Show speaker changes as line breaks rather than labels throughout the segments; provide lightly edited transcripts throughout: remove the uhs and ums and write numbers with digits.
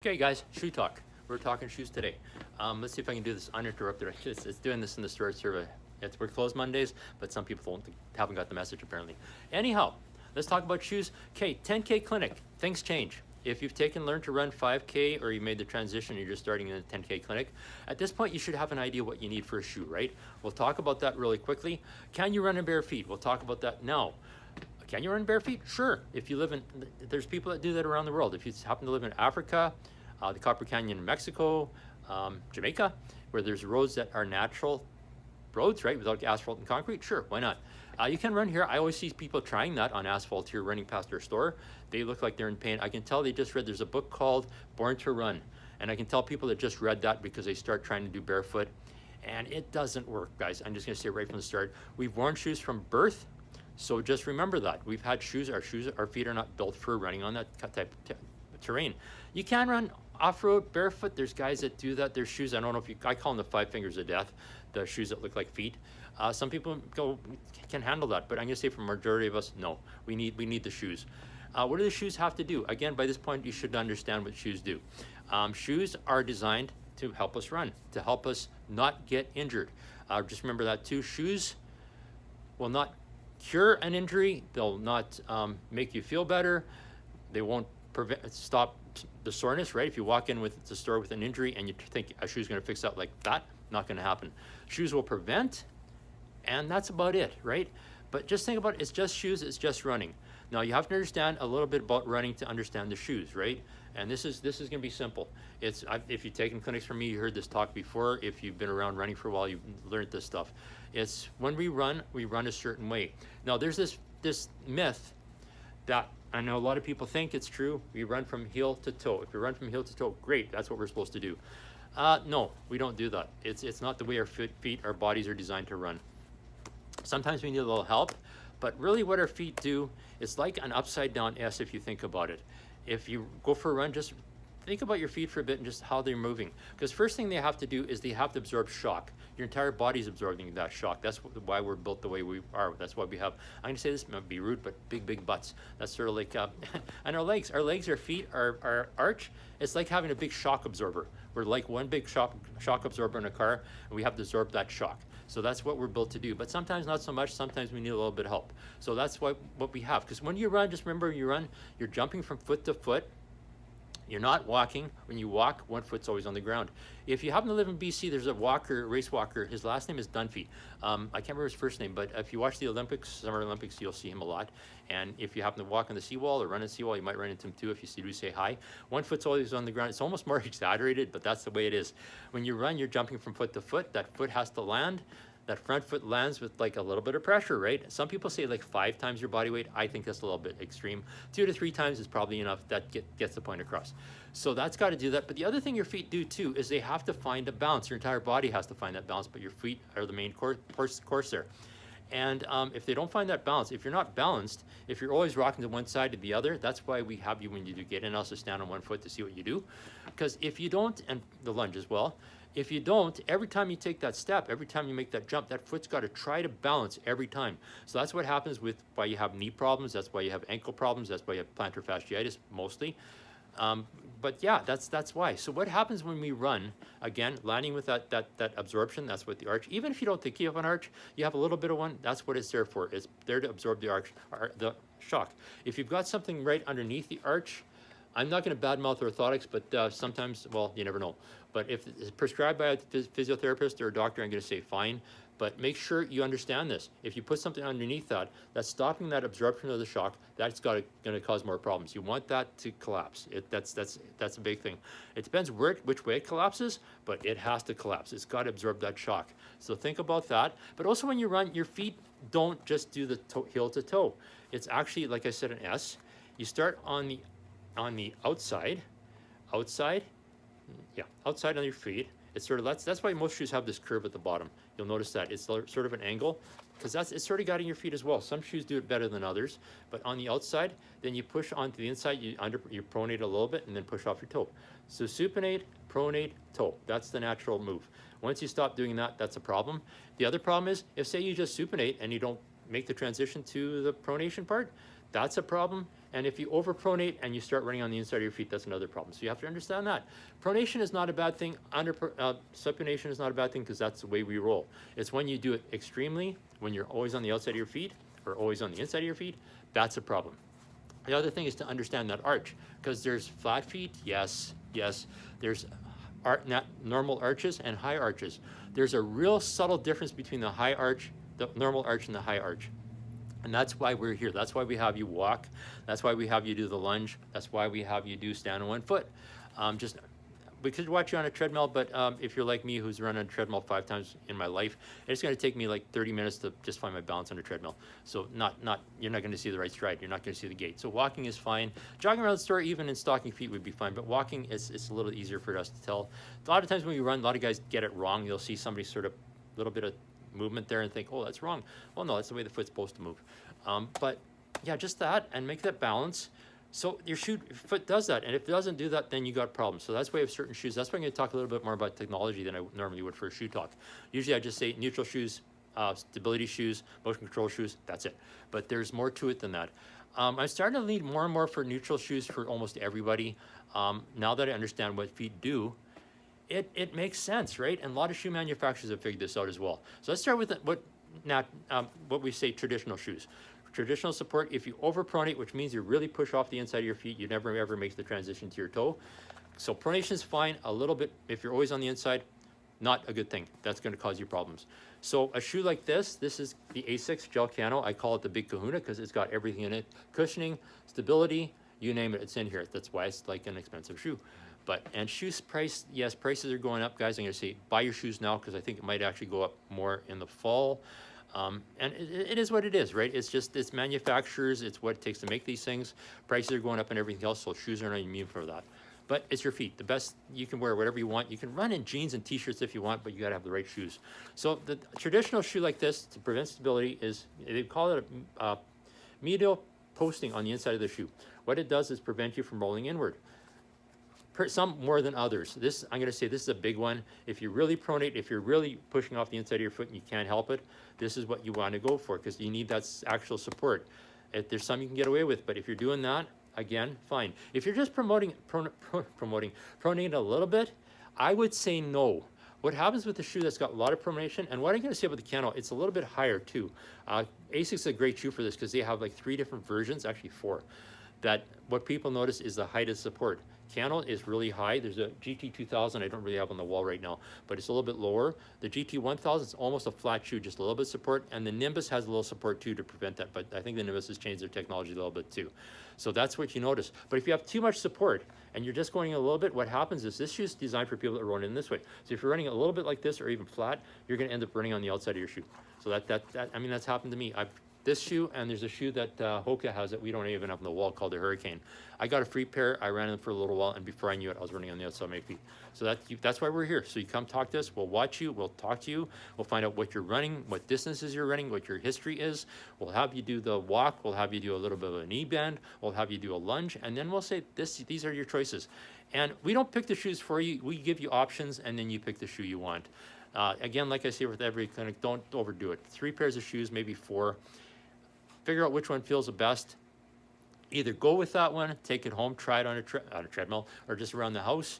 Okay guys, shoe talk. We're talking shoes today. Let's see if I can do this uninterrupted. It's doing this in the storage survey. We're closed Mondays, but some people haven't got the message apparently. Anyhow, let's talk about shoes. Okay, 10K clinic, things change. If you've learned to run 5K or you made the transition, you're just starting in a 10K clinic, at this point you should have an idea what you need for a shoe, right? We'll talk about that really quickly. Can you run in bare feet? We'll talk about that now. Can you run bare feet? Sure. If you live in, there's people that do that around the world. If you happen to live in Africa, the Copper Canyon in Mexico, Jamaica, where there's roads that are natural roads, right, without asphalt and concrete, sure, why not? You can run here. I always see people trying that on asphalt here, running past their store. They look like they're in pain. I can tell they just read, there's a book called Born to Run. And I can tell people that just read that because they start trying to do barefoot. And it doesn't work, guys. I'm just gonna say right from the start, we've worn shoes from birth. So just remember that. We've had shoes, our feet are not built for running on that type of terrain. You can run off-road barefoot. There's guys that do that. There's shoes, I don't know if I call them the 5 fingers of death, the shoes that look like feet. Some people can handle that, but I'm gonna say for the majority of us, no. We need the shoes. What do the shoes have to do? Again, by this point, you should understand what shoes do. Shoes are designed to help us run, to help us not get injured. Just remember that too. Shoes will not cure an injury. They'll not make you feel better. They won't stop the soreness, right? If you walk in with the store with an injury and you think a shoe's going to fix that like that, not going to happen. Shoes will prevent, and that's about it, right? But just think about it, it's just shoes, it's just running. Now you have to understand a little bit about running to understand the shoes, right? And this is going to be simple. If you've taken clinics from me, you heard this talk before. If you've been around running for a while, you've learned this stuff. It's when we run a certain way. Now there's this myth that I know a lot of people think it's true. We run from heel to toe. If we run from heel to toe, great, that's what we're supposed to do. No, we don't do that. It's not the way our feet, our bodies are designed to run. Sometimes we need a little help, but really what our feet do, it's like an upside down S if you think about it. If you go for a run, just think about your feet for a bit and just how they're moving. Because first thing they have to do is they have to absorb shock. Your entire body's absorbing that shock. That's why we're built the way we are. That's why we have, I'm gonna say this might be rude, but big butts. That's sort of like, and our legs, our feet, our arch, it's like having a big shock absorber. We're like one big shock absorber in a car, and we have to absorb that shock. So that's what we're built to do. But sometimes not so much, sometimes we need a little bit of help. So that's what we have. Because when you run, just remember you run, you're jumping from foot to foot. You're not walking. When you walk, one foot's always on the ground. If you happen to live in BC, there's a race walker. His last name is Dunphy. I can't remember his first name, but if you watch the Olympics, Summer Olympics, you'll see him a lot. And if you happen to walk on the seawall or run on the seawall, you might run into him too if you do say hi. One foot's always on the ground. It's almost more exaggerated, but that's the way it is. When you run, you're jumping from foot to foot. That foot has to land. That front foot lands with like a little bit of pressure, right? Some people say like 5 times your body weight. I think that's a little bit extreme. 2 to 3 times is probably enough. That gets the point across. So that's got to do that. But the other thing your feet do too is they have to find a balance. Your entire body has to find that balance, but your feet are the main course there. And if they don't find that balance, if you're not balanced, if you're always rocking to one side to the other, that's why we have you when you do get in, also stand on one foot to see what you do. Because if you don't, and the lunge as well, if you don't, every time you take that step, every time you make that jump, that foot's got to try to balance every time. So that's what happens with why you have knee problems. That's why you have ankle problems. That's why you have plantar fasciitis mostly. But yeah, that's why. So what happens when we run, again, landing with that absorption, that's what the arch, even if you don't think you have an arch, you have a little bit of one, that's what it's there for. It's there to absorb the arch, the shock. If you've got something right underneath the arch, I'm not going to badmouth orthotics, but sometimes, well, you never know. But if it's prescribed by a physiotherapist or a doctor, I'm going to say fine. But make sure you understand this. If you put something underneath that, that's stopping that absorption of the shock, that's going to cause more problems. You want that to collapse. That's a big thing. It depends which way it collapses, but it has to collapse. It's got to absorb that shock. So think about that. But also when you run, your feet don't just do the heel to toe. It's actually, like I said, an S. You start on the outside on your feet. It's sort of, that's why most shoes have this curve at the bottom. You'll notice that it's sort of an angle because it's sort of guiding your feet as well. Some shoes do it better than others, but on the outside, then you push onto the inside, you pronate a little bit and then push off your toe. So supinate, pronate, toe. That's the natural move. Once you stop doing that, that's a problem. The other problem is if say you just supinate and you don't make the transition to the pronation part, that's a problem. And if you overpronate and you start running on the inside of your feet, that's another problem. So you have to understand that. Pronation is not a bad thing. Supination is not a bad thing because that's the way we roll. It's when you do it extremely, when you're always on the outside of your feet or always on the inside of your feet, that's a problem. The other thing is to understand that arch, because there's flat feet, yes. There's normal arches and high arches. There's a real subtle difference between the high arch, the normal arch, and the high arch. And that's why we're here. That's why we have you walk. That's why we have you do the lunge. That's why we have you do stand on one foot. We could watch you on a treadmill, but if you're like me, who's run on a treadmill 5 times in my life, it's going to take me like 30 minutes to just find my balance on a treadmill. So you're not going to see the right stride. You're not going to see the gait. So walking is fine. Jogging around the store, even in stocking feet, would be fine. But walking is a little easier for us to tell. A lot of times when we run, a lot of guys get it wrong. You'll see somebody sort of a little bit of movement there and think, oh, that's wrong. Well, no, that's the way the foot's supposed to move. But yeah, just that, and make that balance. So your foot does that, and if it doesn't do that, then you got problems. So that's why we have certain shoes. That's why I'm going to talk a little bit more about technology than I normally would for a shoe talk. Usually I just say neutral shoes, stability shoes, motion control shoes, that's it. But there's more to it than that. I'm starting to lead more and more for neutral shoes for almost everybody. Now that I understand what feet do, it makes sense, right? And a lot of shoe manufacturers have figured this out as well. So let's start with what we say traditional shoes. Traditional support, if you overpronate, which means you really push off the inside of your feet, you never ever make the transition to your toe. So pronation is fine. A little bit, if you're always on the inside, not a good thing. That's going to cause you problems. So a shoe like this is the ASICS Gel Cano. I call it the Big Kahuna because it's got everything in it. Cushioning, stability, you name it, it's in here. That's why it's like an expensive shoe. And shoes price, yes, prices are going up, guys. I'm going to say buy your shoes now because I think it might actually go up more in the fall. And it is what it is, right? It's manufacturers, it's what it takes to make these things. Prices are going up and everything else, so shoes are not immune for that. But it's your feet. The best, you can wear whatever you want. You can run in jeans and t-shirts if you want, but you gotta have the right shoes. So the traditional shoe like this to prevent stability is, they call it a medial posting on the inside of the shoe. What it does is prevent you from rolling inward. Some more than others. I'm going to say this is a big one. If you really pronate, if you're really pushing off the inside of your foot and you can't help it, this is what you want to go for because you need that actual support. There's some you can get away with, but if you're doing that, again, fine. If you're just pronating a little bit, I would say no. What happens with the shoe that's got a lot of pronation, and what I'm going to say about the Cano, it's a little bit higher too. ASICS is a great shoe for this because they have like 3 different versions, actually 4. That what people notice is the height of support. Cano is really high. There's a GT2000 I don't really have on the wall right now, but it's a little bit lower. The GT1000 is almost a flat shoe, just a little bit of support, and the Nimbus has a little support too to prevent that, but I think the Nimbus has changed their technology a little bit too. So that's what you notice. But if you have too much support and you're just going a little bit, what happens is this shoe is designed for people that are running this way. So if you're running a little bit like this or even flat, you're going to end up running on the outside of your shoe. So that's happened to me. This shoe, and there's a shoe that Hoka has that we don't even have on the wall called the Hurricane. I got a free pair, I ran them for a little while, and before I knew it, I was running on the outside of my feet. So that's why we're here. So you come talk to us, we'll watch you, we'll talk to you, we'll find out what you're running, what distances you're running, what your history is. We'll have you do the walk, we'll have you do a little bit of a knee bend, we'll have you do a lunge, and then we'll say these are your choices. And we don't pick the shoes for you, we give you options, and then you pick the shoe you want. Again, like I say with every clinic, don't overdo it. 3 pairs of shoes, maybe 4. Figure out which one feels the best. Either go with that one, take it home, try it on a treadmill, or just around the house.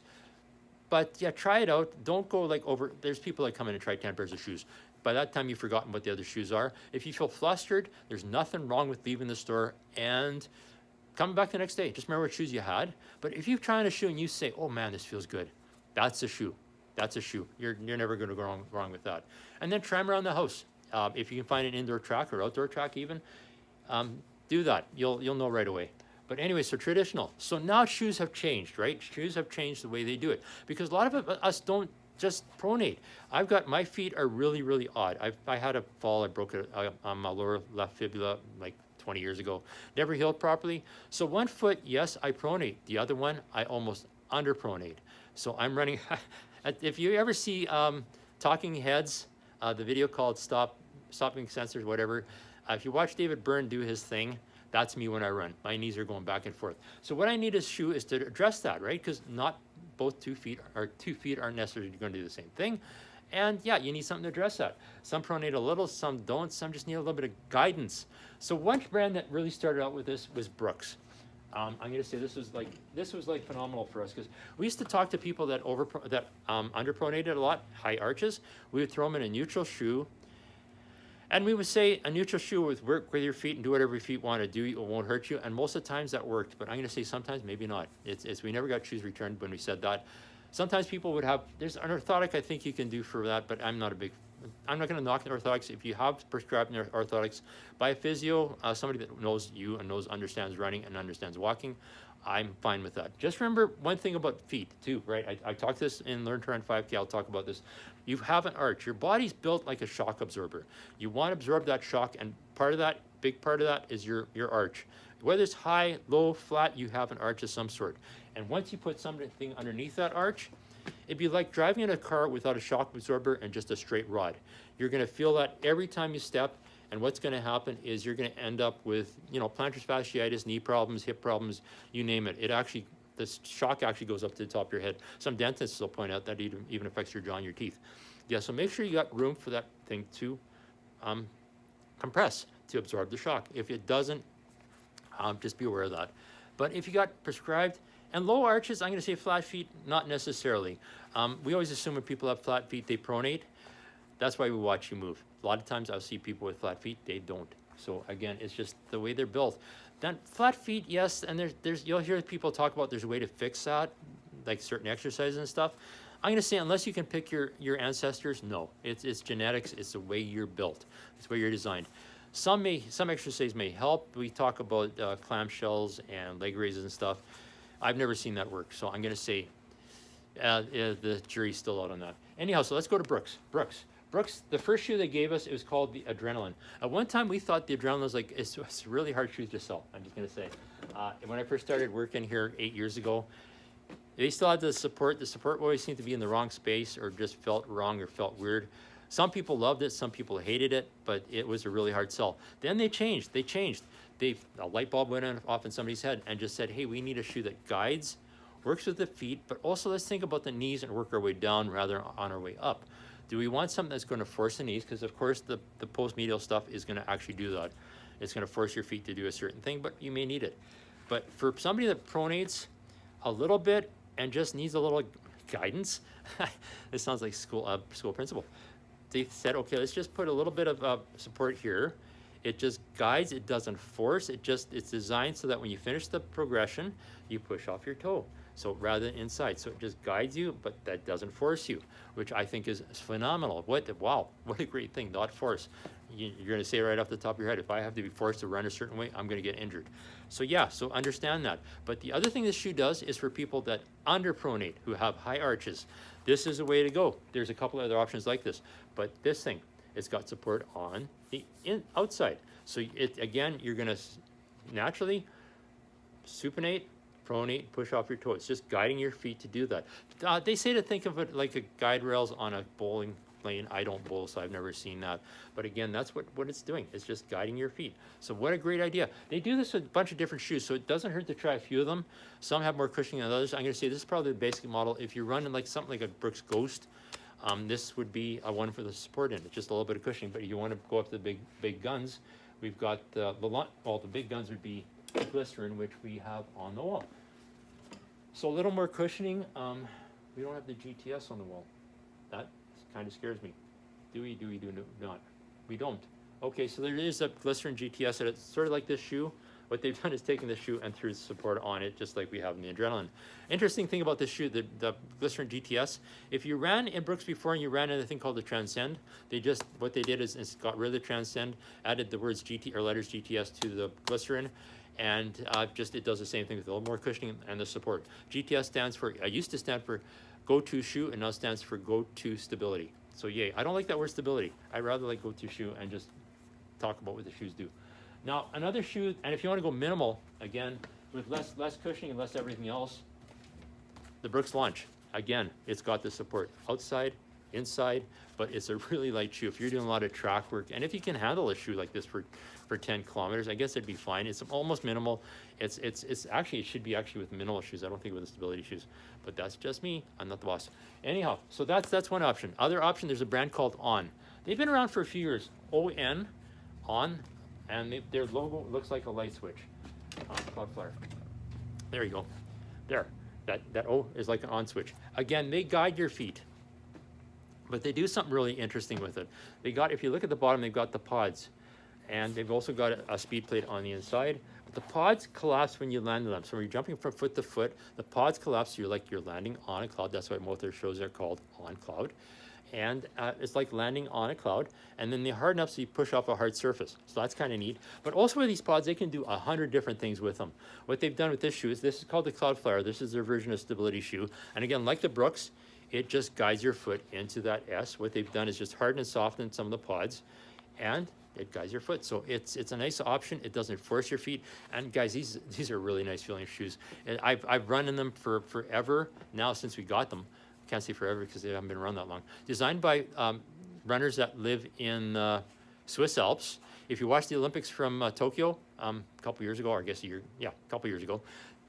But yeah, try it out. Don't go like over. There's people that come in and try 10 pairs of shoes. By that time, you've forgotten what the other shoes are. If you feel flustered, there's nothing wrong with leaving the store and coming back the next day. Just remember what shoes you had. But if you've tried a shoe and you say, oh man, this feels good, that's a shoe. That's a shoe. You're never going to go wrong with that. And then try them around the house. If you can find an indoor track or outdoor track even, do that. You'll know right away. But anyway, so traditional. So now shoes have changed, right? Shoes have changed the way they do it because a lot of us don't just pronate. My feet are really, really odd. I had a fall. I broke it on my lower left fibula like 20 years ago. Never healed properly. So one foot, yes, I pronate. The other one, I almost underpronate. So I'm running. If you ever see Talking Heads, the video called Stopping Sensors, whatever. If you watch David Byrne do his thing, that's me when I run. My knees are going back and forth. So what I need a shoe is to address that, right? Because not both 2 feet aren't necessarily going to do the same thing. And yeah, you need something to address that. Some pronate a little, some don't, some just need a little bit of guidance. So one brand that really started out with this was Brooks. I'm going to say this was like phenomenal for us, because we used to talk to people that underpronated a lot, high arches. We would throw them in a neutral shoe, and we would say a neutral shoe would work with your feet and do whatever your feet want to do. It won't hurt you, and most of the times that worked. But I'm going to say sometimes maybe not. It's we never got shoes returned when we said that. Sometimes people would have, there's an orthotic I think you can do for that, but I'm not going to knock the orthotics. If you have prescribed orthotics by a physio, somebody that knows you and understands running and understands walking, I'm fine with that. Just remember one thing about feet too, right? I talked this in Learn to Run 5K, I'll talk about this. You have an arch. Your body's built like a shock absorber. You want to absorb that shock, and big part of that is your arch. Whether it's high, low, flat, you have an arch of some sort. And once you put something underneath that arch, it'd be like driving in a car without a shock absorber and just a straight rod. You're going to feel that every time you step, and what's going to happen is you're going to end up with, plantar fasciitis, knee problems, hip problems, you name it. The shock actually goes up to the top of your head. Some dentists will point out that it even affects your jaw and your teeth. Yeah, so make sure you got room for that thing to compress, to absorb the shock. If it doesn't, just be aware of that. But if you got prescribed, and low arches, I'm going to say flat feet, not necessarily. We always assume when people have flat feet, they pronate. That's why we watch you move. A lot of times I'll see people with flat feet, they don't. So again, it's just the way they're built. Then flat feet, yes, and you'll hear people talk about there's a way to fix that, like certain exercises and stuff. I'm going to say unless you can pick your ancestors, no. It's genetics, it's the way you're built. It's the way you're designed. Some exercises may help. We talk about clamshells and leg raises and stuff. I've never seen that work, so I'm going to say the jury's still out on that. Anyhow, so let's go to Brooks. Brooks, the first shoe they gave us, it was called the Adrenaline. At one time, we thought the Adrenaline was like, it's a really hard shoe to sell, I'm just going to say. When I first started working here 8 years ago, they still had the support. The support always seemed to be in the wrong space, or just felt wrong or felt weird. Some people loved it, some people hated it, but it was a really hard sell. Then they changed. A light bulb went off in somebody's head and just said, hey, we need a shoe that guides, works with the feet, but also let's think about the knees and work our way down rather than on our way up. Do we want something that's going to force the knees? Because of course the post-medial stuff is going to actually do that. It's going to force your feet to do a certain thing, but you may need it. But for somebody that pronates a little bit and just needs a little guidance, this sounds like school principal. They said, okay, let's just put a little bit of support here. It just guides, it doesn't force, it's designed so that when you finish the progression, you push off your toe. So rather than inside, so it just guides you, but that doesn't force you, which I think is phenomenal. Wow, what a great thing, not force. You're gonna say right off the top of your head, if I have to be forced to run a certain way, I'm gonna get injured. So yeah, so understand that. But the other thing this shoe does is for people that underpronate, who have high arches. This is a way to go. There's a couple other options like this, but this thing, it's got support on the outside. So again, you're gonna naturally supinate, pronate, push off your toe. It's just guiding your feet to do that. They say to think of it like a guide rails on a bowling lane. I don't bowl, so I've never seen that. But again, that's what it's doing. It's just guiding your feet. So what a great idea. They do this with a bunch of different shoes, so it doesn't hurt to try a few of them. Some have more cushioning than others. I'm gonna say this is probably the basic model. If you're running like something like a Brooks Ghost, this would be a one for the support in it, just a little bit of cushioning. But you want to go up to the big guns. We've got the big guns would be Glycerin, which we have on the wall. So a little more cushioning. We don't have the GTS on the wall. That kind of scares me. Do not? We don't. Okay, so there is a Glycerin GTS, and it's sort of like this shoe. What they've done is taken the shoe and threw support on it, just like we have in the Adrenaline. Interesting thing about this shoe, the Glycerin GTS, if you ran in Brooks before and you ran in a thing called the Transcend, what they did is got rid of the Transcend, added the words GT or letters GTS to the Glycerin, and it does the same thing with a little more cushioning and the support. GTS used to stand for go-to shoe, and now stands for go-to stability. So yay, I don't like that word stability. I rather like go-to shoe and just talk about what the shoes do. Now, another shoe, and if you want to go minimal, again, with less cushioning and less everything else, the Brooks Launch. Again, it's got the support outside, inside, but it's a really light shoe. If you're doing a lot of track work, and if you can handle a shoe like this for 10 kilometers, I guess it'd be fine. It's almost minimal. It should be actually with minimal shoes. I don't think with the stability shoes, but that's just me. I'm not the boss. Anyhow, so that's one option. Other option, there's a brand called On. They've been around for a few years. On, and their logo looks like a light switch. Cloudflare. There you go. There. That O is like an on switch. Again, they guide your feet, but they do something really interesting with it. They got, if you look at the bottom, they've got the pods, and they've also got a speed plate on the inside. But the pods collapse when you land on them. So when you're jumping from foot to foot, the pods collapse. So you're landing on a cloud. That's why most of their shows are called On Cloud. And it's like landing on a cloud, and then they harden up so you push off a hard surface. So that's kind of neat. But also with these pods, they can do 100 different things with them. What they've done with this shoe is, this is called the Cloudflyer. This is their version of stability shoe. And again, like the Brooks, it just guides your foot into that S. What they've done is just harden and soften some of the pods, and it guides your foot. So it's a nice option. It doesn't force your feet. And guys, these are really nice feeling shoes. And I've run in them for forever now, since we got them. Can't say forever because they haven't been around that long. Designed by runners that live in Swiss Alps. If you watch the Olympics from Tokyo a couple years ago, or I guess a couple years ago,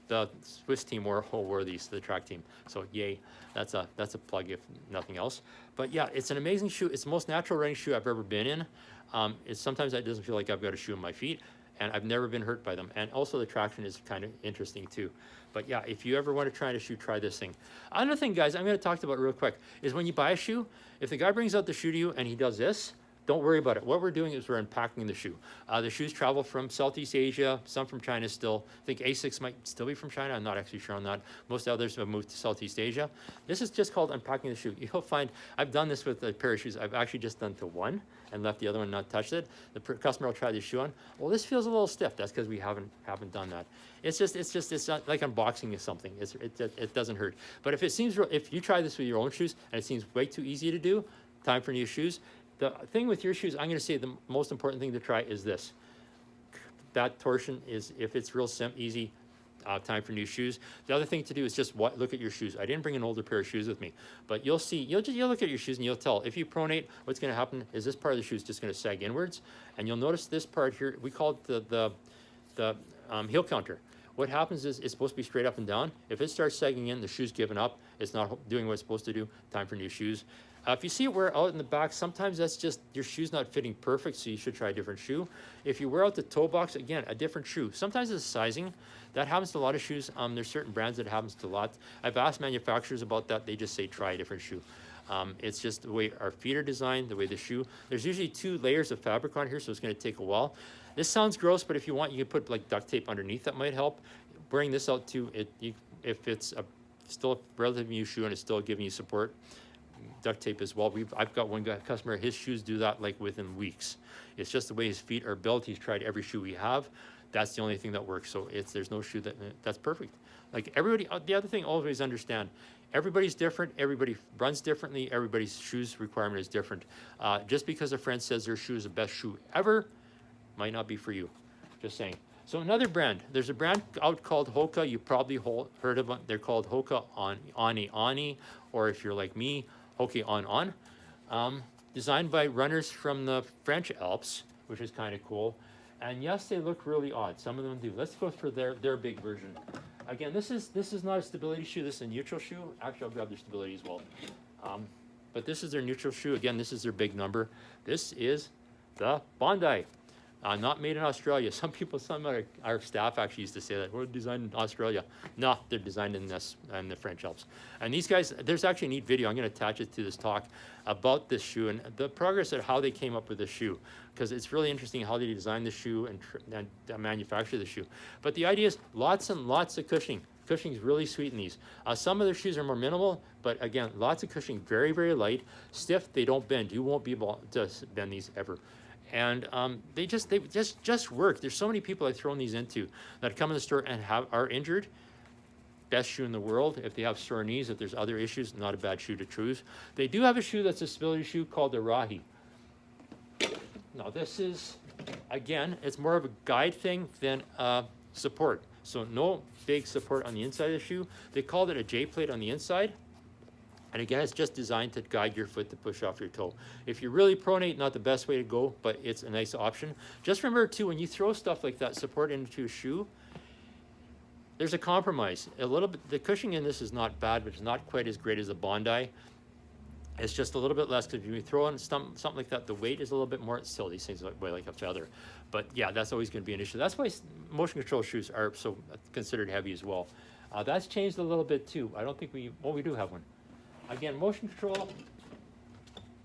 the Swiss team wore these, the track team. So yay, that's a plug if nothing else. But yeah, it's an amazing shoe. It's the most natural running shoe I've ever been in. Sometimes it doesn't feel like I've got a shoe in my feet, and I've never been hurt by them. And also the traction is kind of interesting too. But yeah, if you ever want to try a shoe, try this thing. Another thing, guys, I'm going to talk about real quick is when you buy a shoe, if the guy brings out the shoe to you and he does this, don't worry about it. What we're doing is we're unpacking the shoe. The shoes travel from Southeast Asia, some from China still. I think Asics might still be from China. I'm not actually sure on that. Most others have moved to Southeast Asia. This is just called unpacking the shoe. You'll find, I've done this with a pair of shoes. I've actually just done to one and left the other one not touched it. The customer will try the shoe on. Well, this feels a little stiff. That's because we haven't done that. It's not like unboxing something. It doesn't hurt. But if you try this with your own shoes and it seems way too easy to do, time for new shoes. The thing with your shoes, I'm going to say the most important thing to try is this. That torsion is, if it's real easy, time for new shoes. The other thing to do is just look at your shoes. I didn't bring an older pair of shoes with me, but you'll see, you'll look at your shoes and you'll tell. If you pronate, what's going to happen is this part of the shoe is just going to sag inwards, and you'll notice this part here, we call it the heel counter. What happens is it's supposed to be straight up and down. If it starts sagging in, the shoe's given up. It's not doing what it's supposed to do. Time for new shoes. If you see it wear out in the back, sometimes that's just your shoe's not fitting perfect, so you should try a different shoe. If you wear out the toe box, again, a different shoe. Sometimes it's sizing. That happens to a lot of shoes. There's certain brands that happens to a lot. I've asked manufacturers about that. They just say try a different shoe. It's just the way our feet are designed, the way the shoe. There's usually 2 layers of fabric on here, so it's going to take a while. This sounds gross, but if you want, you can put like duct tape underneath. That might help. Wearing this out too, if it's still a relatively new shoe and it's still giving you support, duct tape as well. I've got one customer, his shoes do that like within weeks. It's just the way his feet are built. He's tried every shoe we have. That's the only thing that works. So there's no shoe that's perfect. Like everybody, the other thing, always understand, everybody's different. Everybody runs differently. Everybody's shoes requirement is different. Just because a friend says their shoe is the best shoe ever, might not be for you. Just saying. So another brand, there's a brand out called Hoka. You probably heard of them. They're called Hoka Ani, or if you're like me, Hoka On. Designed by runners from the French Alps, which is kind of cool. And yes, they look really odd. Some of them do. Let's go for their big version. Again, this is not a stability shoe. This is a neutral shoe. Actually, I'll grab their stability as well. But this is their neutral shoe. Again, this is their big number. This is the Bondi. Not made in Australia. Some of our staff actually used to say that we're designed in Australia. No, they're designed in the French Alps. And these guys, there's actually a neat video. I'm going to attach it to this talk about this shoe and the progress of how they came up with this shoe, because it's really interesting how they designed the shoe and manufacture the shoe. But the idea is lots and lots of cushioning. Cushioning is really sweet in these. Some of their shoes are more minimal, but again, lots of cushioning, very, very light, stiff. They don't bend. You won't be able to bend these ever. And they just work. There's so many people I've thrown these into that come in the store and are injured. Best shoe in the world. If they have sore knees, if there's other issues, not a bad shoe to choose. They do have a shoe that's a stability shoe called the Rahi. Now this is, again, it's more of a guide thing than support. So no big support on the inside of the shoe. They called it a J-plate on the inside. And again, it's just designed to guide your foot to push off your toe. If you really pronate, not the best way to go, but it's a nice option. Just remember too, when you throw stuff like that, support into a shoe, there's a compromise. A little bit, the cushioning in this is not bad, but it's not quite as great as the Bondi. It's just a little bit less because if you throw in something like that, the weight is a little bit more. Still, these things weigh like a feather. But yeah, that's always going to be an issue. That's why motion control shoes are so considered heavy as well. That's changed a little bit too. I don't think we do have one. Again, motion control,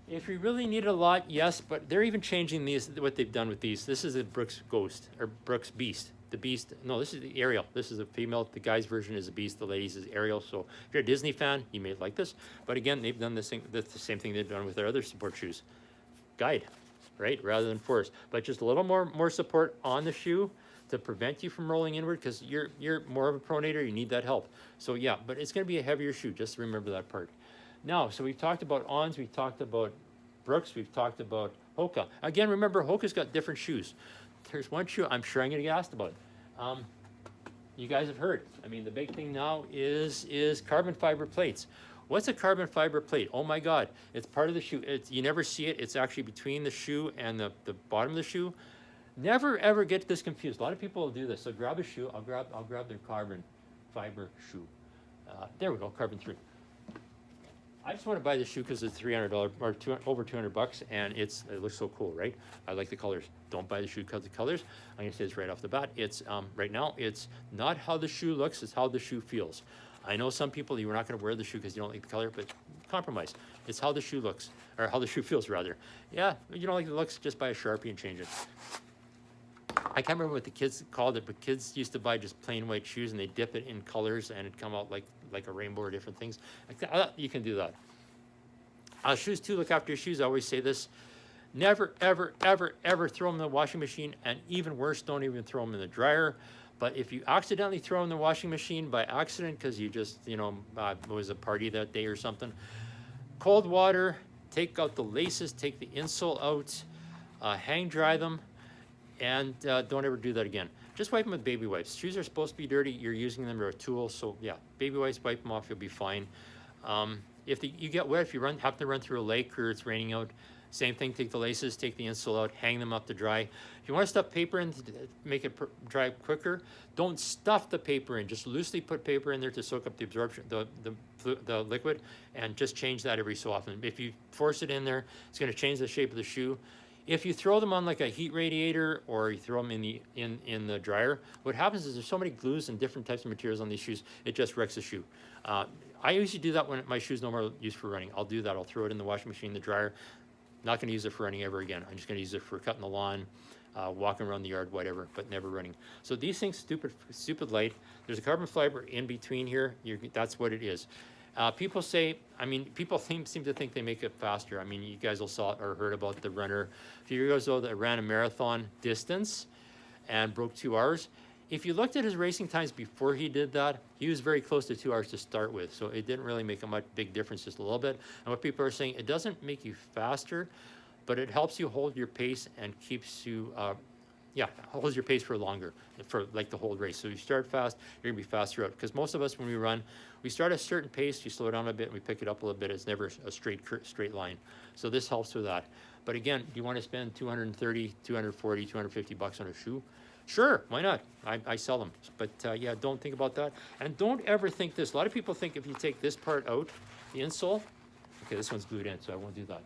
if you really need it a lot, yes, but they're even changing these, what they've done with these. This is a Brooks Ghost, or Brooks Beast. The Beast, no, this is the Ariel. This is a female. The guy's version is a Beast. The ladies is Ariel. So if you're a Disney fan, you may like this. But again, they've done this thing, the same thing they've done with their other support shoes. Guide, right, rather than force. But just a little more support on the shoe to prevent you from rolling inward, because you're more of a pronator. You need that help. So yeah, but it's going to be a heavier shoe. Just remember that part. Now, so we've talked about Ons. We've talked about Brooks. We've talked about Hoka. Again, remember, Hoka's got different shoes. There's one shoe I'm sure I'm going to get asked about. You guys have heard. I mean, the big thing now is carbon fiber plates. What's a carbon fiber plate? Oh my God, it's part of the shoe. You never see it. It's actually between the shoe and the bottom of the shoe. Never ever get this confused. A lot of people will do this. So grab a shoe. I'll grab their carbon fiber shoe. There we go, carbon 3. I just want to buy this shoe because it's $300 or over $200, and it looks so cool, right? I like the colors. Don't buy the shoe because of the colors. I'm gonna say this right off the bat. It's right now, it's not how the shoe looks, it's how the shoe feels. I know some people, you're not gonna wear the shoe because you don't like the color, but compromise. It's how the shoe looks, or how the shoe feels rather. Yeah, you don't like the looks, just buy a Sharpie and change it. I can't remember what the kids called it, but kids used to buy just plain white shoes and they dip it in colors and it'd come out like a rainbow or different things. You can do that. Shoes too, look after your shoes. I always say this. Never, ever, ever, ever throw them in the washing machine, and even worse, don't even throw them in the dryer. But if you accidentally throw them in the washing machine by accident because you just, it was a party that day or something, cold water, take out the laces, take the insole out, hang dry them, and don't ever do that again. Just wipe them with baby wipes. Shoes are supposed to be dirty. You're using them as a tool, so yeah, baby wipes, wipe them off, you'll be fine. If you get wet, if you happen to run through a lake or it's raining out, same thing, take the laces, take the insole out, hang them up to dry. If you want to stuff paper in to make it dry quicker, don't stuff the paper in. Just loosely put paper in there to soak up the absorption, the liquid, and just change that every so often. If you force it in there, it's going to change the shape of the shoe. If you throw them on like a heat radiator or you throw them in the dryer, what happens is there's so many glues and different types of materials on these shoes, it just wrecks the shoe. I usually do that when my shoe's no more used for running. I'll do that. I'll throw it in the washing machine, the dryer. Not going to use it for running ever again. I'm just going to use it for cutting the lawn, walking around the yard, whatever, but never running. So these things, stupid light. There's a carbon fiber in between here. That's what it is. People say, people seem to think they make it faster. You guys all saw or heard about the runner a few years ago that ran a marathon distance and broke 2 hours. If you looked at his racing times before he did that, he was very close to 2 hours to start with. So it didn't really make a big difference, just a little bit. And what people are saying, it doesn't make you faster, but it helps you hold your pace and keeps you, holds your pace for longer, for like the whole race. So you start fast, you're gonna be faster out. Because most of us, when we run, we start at a certain pace, you slow down a bit, and we pick it up a little bit. It's never a straight line. So this helps with that. But again, do you want to spend $230, $240, $250 on a shoe? Sure, why not? I sell them. But yeah, don't think about that. And don't ever think this. A lot of people think if you take this part out, the insole, okay, this one's glued in, so I won't do that.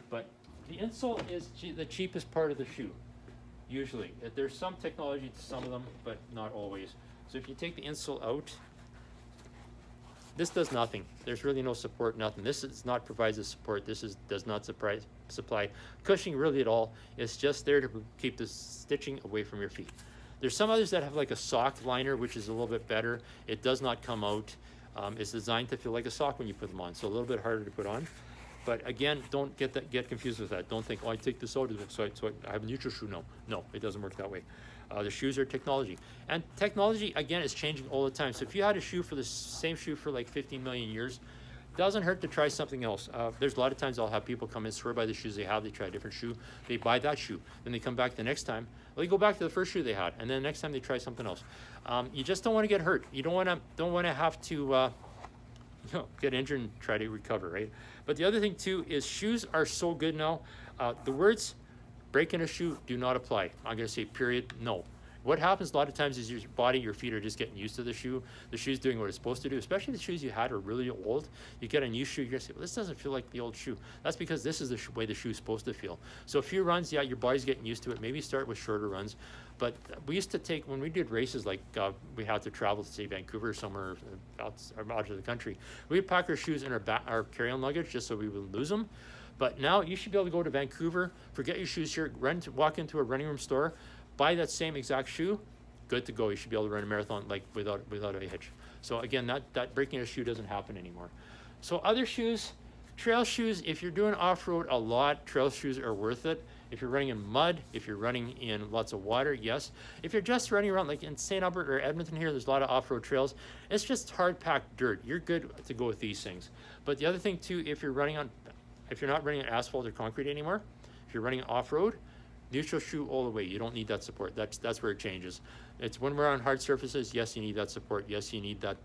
But the insole is the cheapest part of the shoe, usually. There's some technology to some of them, but not always. So if you take the insole out, this does nothing. There's really no support, nothing. This provides the support. Does not supply cushioning really at all. It's just there to keep the stitching away from your feet. There's some others that have like a sock liner, which is a little bit better. It does not come out. It's designed to feel like a sock when you put them on, so a little bit harder to put on. But again, don't get confused with that. Don't think, oh, I take this out so I have a neutral shoe. No, it doesn't work that way. The shoes are technology. And technology, again, is changing all the time. So if you had a shoe for the same shoe for like 15 million years, doesn't hurt to try something else. There's a lot of times I'll have people come in, swear by the shoes they have, they try a different shoe, they buy that shoe, then they come back the next time, well, they go back to the first shoe they had, and then the next time they try something else. You just don't want to get hurt. You don't want to have to get injured and try to recover, right? But the other thing too is shoes are so good now. The words breaking a shoe do not apply. I'm going to say period, no. What happens a lot of times is your body, your feet are just getting used to the shoe. The shoe's doing what it's supposed to do, especially the shoes you had are really old. You get a new shoe, you're gonna say, well, this doesn't feel like the old shoe. That's because this is the way the shoe's supposed to feel. So a few runs, yeah, your body's getting used to it. Maybe start with shorter runs. But we used to take, when we did races, like we had to travel to say Vancouver or somewhere out of the country, we'd pack our shoes in our carry-on luggage just so we wouldn't lose them. But now you should be able to go to Vancouver, forget your shoes here, walk into a running room store, buy that same exact shoe, good to go. You should be able to run a marathon like without a hitch. So again, that breaking a shoe doesn't happen anymore. So other shoes, trail shoes, if you're doing off-road a lot, trail shoes are worth it. If you're running in mud, if you're running in lots of water, yes. If you're just running around, like in St. Albert or Edmonton here, there's a lot of off-road trails. It's just hard-packed dirt. You're good to go with these things. But the other thing too, if you're not running on asphalt or concrete anymore, if you're running off-road, neutral shoe all the way. You don't need that support. That's where it changes. It's when we're on hard surfaces, yes, you need that support. Yes, you need that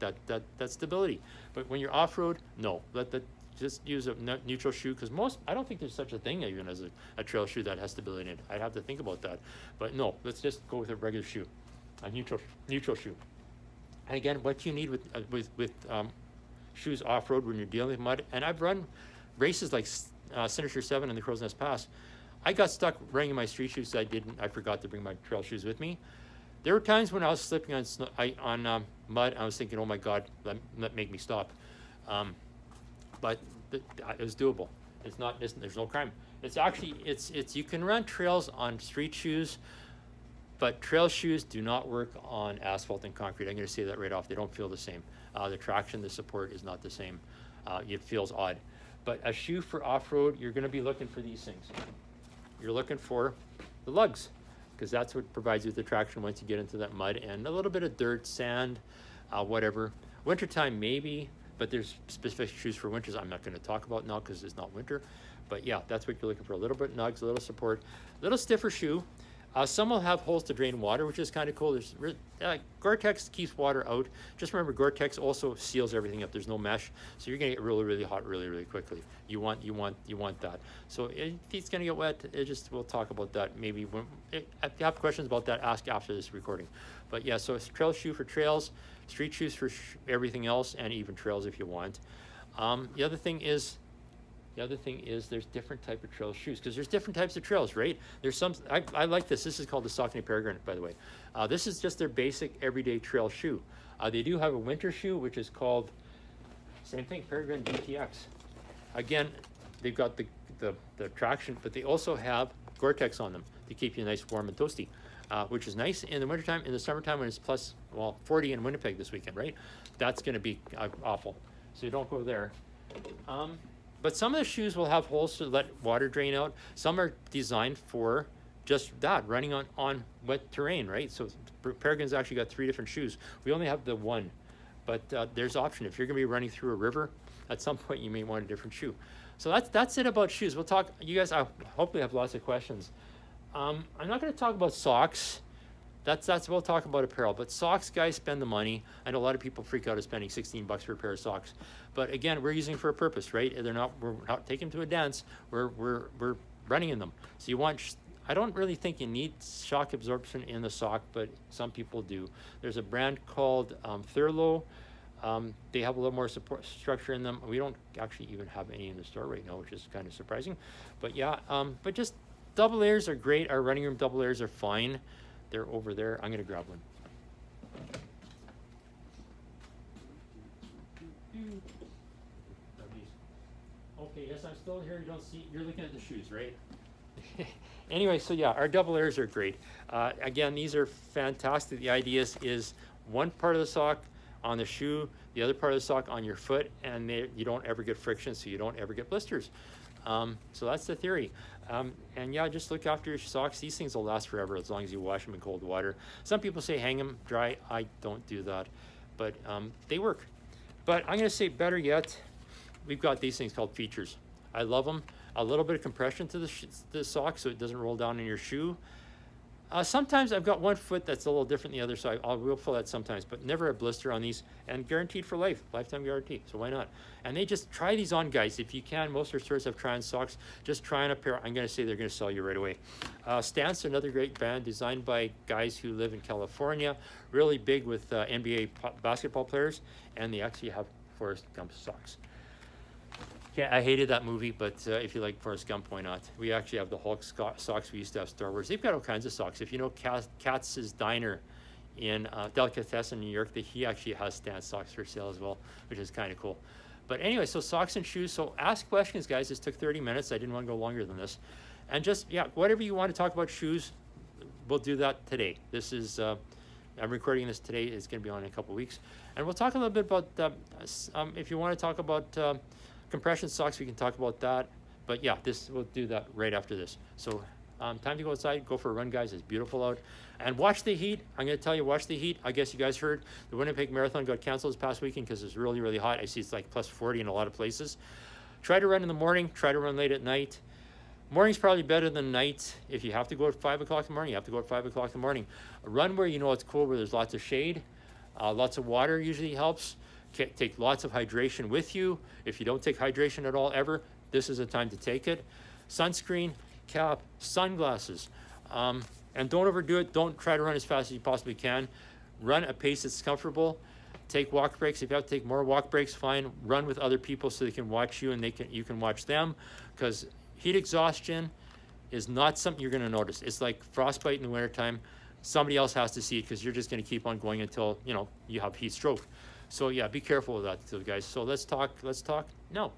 stability. But when you're off-road, no. Just use a neutral shoe, because I don't think there's such a thing even as a trail shoe that has stability in it. I'd have to think about that. But no, let's just go with a regular shoe, a neutral shoe. And again, what you need with shoes off-road when you're dealing with mud, and I've run races like Signature 7 and the Crow's Nest Pass, I got stuck running in my street shoes. I forgot to bring my trail shoes with me. There were times when I was slipping on mud. I was thinking, oh my God, that make me stop. But it was doable. There's no crime. It's actually, you can run trails on street shoes, but trail shoes do not work on asphalt and concrete. I'm going to say that right off. They don't feel the same. The traction, the support is not the same. It feels odd. But a shoe for off-road, you're going to be looking for these things. You're looking for the lugs, because that's what provides you with the traction once you get into that mud and a little bit of dirt, sand, whatever. Wintertime maybe, but there's specific shoes for winters I'm not going to talk about now because it's not winter. But yeah, that's what you're looking for. A little bit nugs, a little support, a little stiffer shoe. Some will have holes to drain water, which is kind of cool. There's Gore-Tex keeps water out. Just remember, Gore-Tex also seals everything up. There's no mesh, so you're gonna get really, really hot really, really quickly. You want that. So if it's gonna get wet, we'll talk about that maybe if you have questions about that, ask after this recording. But yeah, so it's a trail shoe for trails, street shoes for everything else, and even trails if you want. The other thing is there's different type of trail shoes, because there's different types of trails, right? There's some, I like this. This is called the Saucony Peregrine, by the way. This is just their basic everyday trail shoe. They do have a winter shoe, which is called, same thing, Peregrine GTX. Again, they've got the traction, but they also have Gore-Tex on them to keep you nice, warm, and toasty, which is nice in the wintertime. In the summertime, when it's plus, 40 in Winnipeg this weekend, right? That's gonna be awful. So you don't go there. But some of the shoes will have holes to let water drain out. Some are designed for just that, running on wet terrain, right? So Peregrine's actually got 3 different shoes. We only have the one, but there's option. If you're gonna be running through a river, at some point you may want a different shoe. So that's it about shoes. We'll talk, you guys hopefully have lots of questions. I'm not gonna talk about socks. We'll talk about apparel, but socks, guys spend the money. I know a lot of people freak out at spending $16 for a pair of socks, but again, we're using for a purpose, right? We're not taking them to a dance. We're running in them. So I don't really think you need shock absorption in the sock, but some people do. There's a brand called Thurlow. They have a little more support structure in them. We don't actually even have any in the store right now, which is kind of surprising. But yeah, but just double layers are great. Our running room double layers are fine. They're over there. I'm gonna grab one. Okay, yes, I'm still here. You don't see, you're looking at the shoes, right? Anyway, so yeah, our double layers are great. Again, these are fantastic. The idea is one part of the sock on the shoe, the other part of the sock on your foot, and you don't ever get friction, so you don't ever get blisters. So that's the theory. And yeah, just look after your socks. These things will last forever as long as you wash them in cold water. Some people say hang them dry. I don't do that, but they work. But I'm gonna say better yet, we've got these things called features. I love them. A little bit of compression to the sock so it doesn't roll down in your shoe. Sometimes I've got one foot that's a little different than the other, so I will feel that sometimes, but never a blister on these, and guaranteed for life, lifetime guarantee, so why not? And they just try these on, guys. If you can, most of our stores have try-on socks. Just try on a pair. I'm going to say they're going to sell you right away. Stance, another great brand designed by guys who live in California, really big with NBA basketball players, and they actually have Forrest Gump socks. Yeah, I hated that movie, but if you like Forrest Gump, why not? We actually have the Hulk socks. We used to have Star Wars. They've got all kinds of socks. If you know Katz's Diner in Delicatessen, New York, he actually has Stance socks for sale as well, which is kind of cool. But anyway, so socks and shoes. So ask questions, guys. This took 30 minutes. I didn't want to go longer than this. And just, yeah, whatever you want to talk about shoes, we'll do that today. This is, I'm recording this today. It's going to be on in a couple of weeks. And we'll talk a little bit about, if you want to talk about compression socks, we can talk about that. But yeah, we'll do that right after this. So time to go outside, go for a run, guys. It's beautiful out. And watch the heat. I'm going to tell you, watch the heat. I guess you guys heard the Winnipeg Marathon got canceled this past weekend because it's really, really hot. I see it's like plus 40 in a lot of places. Try to run in the morning. Try to run late at night. Morning's probably better than night. If you have to go at 5 o'clock in the morning, you have to go at 5 o'clock in the morning. Run where you know it's cool, where there's lots of shade. Lots of water usually helps. Take lots of hydration with you. If you don't take hydration at all ever, this is a time to take it. Sunscreen, cap, sunglasses. And don't overdo it. Don't try to run as fast as you possibly can. Run at a pace that's comfortable. Take walk breaks. If you have to take more walk breaks, fine. Run with other people so they can watch you and you can watch them, because heat exhaustion is not something you're going to notice. It's like frostbite in the wintertime. Somebody else has to see it because you're just going to keep on going until, you have heat stroke. So yeah, be careful with that, guys. So let's talk. No,